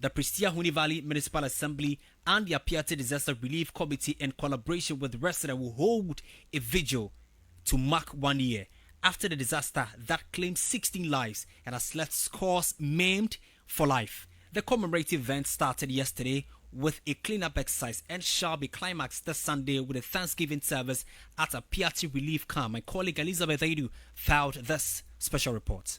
The Prestia Huni Valley Municipal Assembly and the Appiatse Disaster Relief Committee, in collaboration with residents, will hold a vigil to mark 1 year after the disaster that claimed 16 lives and has left scores maimed for life. The commemorative event started yesterday with a cleanup exercise and shall be climaxed this Sunday with a Thanksgiving service at Appiatse Relief Camp. My colleague Elizabeth Aidoo filed this special report.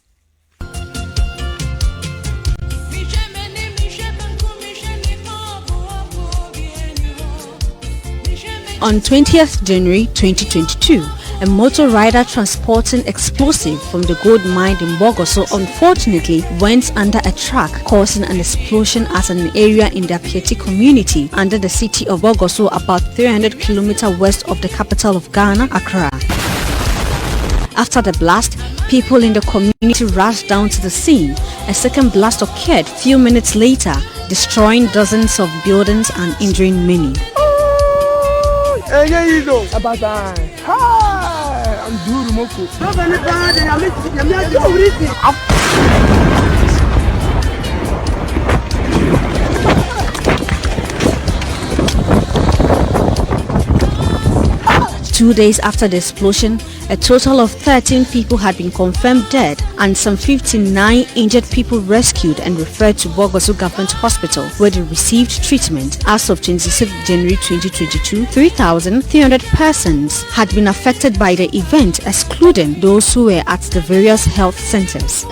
On 20th January 2022, a motor rider transporting explosive from the gold mine in Bogoso unfortunately went under a truck, causing an explosion at an area in the Appiatse community under the city of Bogoso, about 300 kilometers west of the capital of Ghana, Accra. After the blast, people in the community rushed down to the scene. A second blast occurred few minutes later, destroying dozens of buildings and injuring many. About that. Hi, I'm doing Moko. 2 days after the explosion, a total of 13 people had been confirmed dead and some 59 injured people rescued and referred to Bogoso Government Hospital, where they received treatment. As of 26 January 2022, 3,300 persons had been affected by the event, excluding those who were at the various health centers.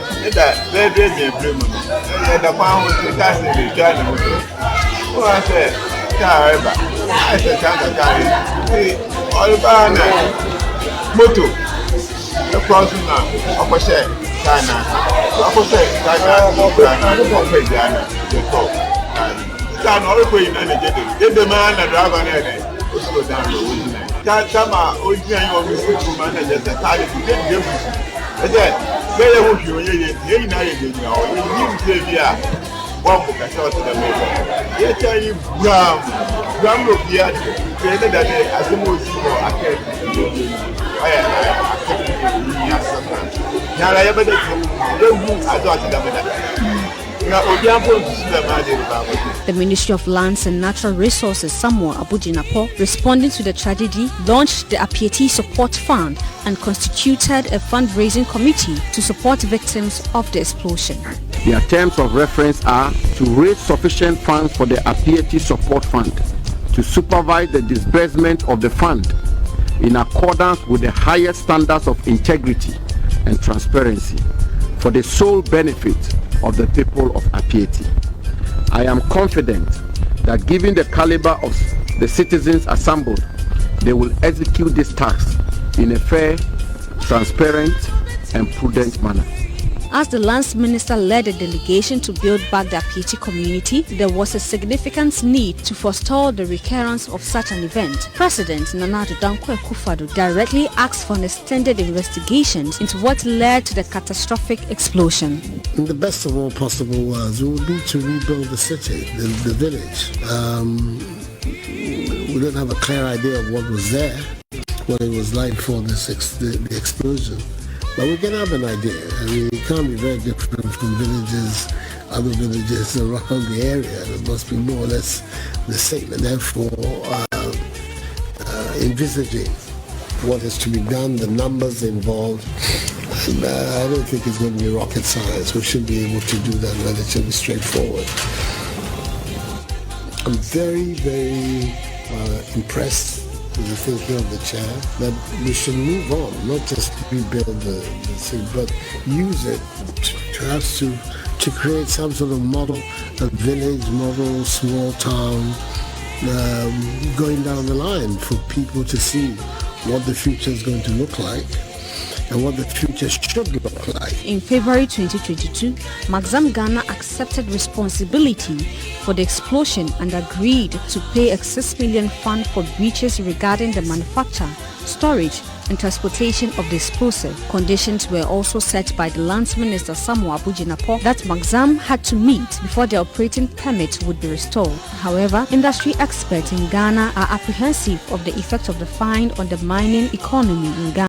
Moto the crossing now opposite China the top and all the way in the man and driver go down the Tama originally was the manager that had to get them. I said, very hope you one book I saw to the mayor. They tell you Gram of the created that day as the most The Ministry of Lands and Natural Resources, Samuel Abujinapo, responding to the tragedy, launched the Appiatse Support Fund and constituted a fundraising committee to support victims of the explosion. Their terms of reference are to raise sufficient funds for the Appiatse Support Fund, to supervise the disbursement of the fund in accordance with the highest standards of integrity and transparency for the sole benefit of the people of Appiatse. I am confident that given the caliber of the citizens assembled, they will execute this task in a fair, transparent and prudent manner. As the lands minister led a delegation to build back the Appiatse community, there was a significant need to forestall the recurrence of such an event. President Nana Addo Dankwa Akufo-Addo directly asked for an extended investigation into what led to the catastrophic explosion. In the best of all possible worlds, we would need to rebuild the city, the village. We don't have a clear idea of what was there, what it was like for the explosion. But we can have an idea. I mean, it can't be very different from other villages around the area. It must be more or less the same. And therefore, envisaging what is to be done, the numbers involved, I don't think it's going to be rocket science. We should be able to do that relatively straightforward. I'm very, very impressed with the thinking of the chair that we should move on, not just rebuild the city, but use it perhaps to create some sort of model, a village model, small town, going down the line for people to see what the future is going to look like and what the future should look like. In February 2022, Maxam Ghana accepted responsibility for the explosion and agreed to pay a 6 million fund for breaches regarding the manufacture, storage and transportation of the explosive. Conditions were also set by the Lands Minister Samuel Abujinapo that Maxam had to meet before the operating permit would be restored. However, industry experts in Ghana are apprehensive of the effect of the fine on the mining economy in Ghana.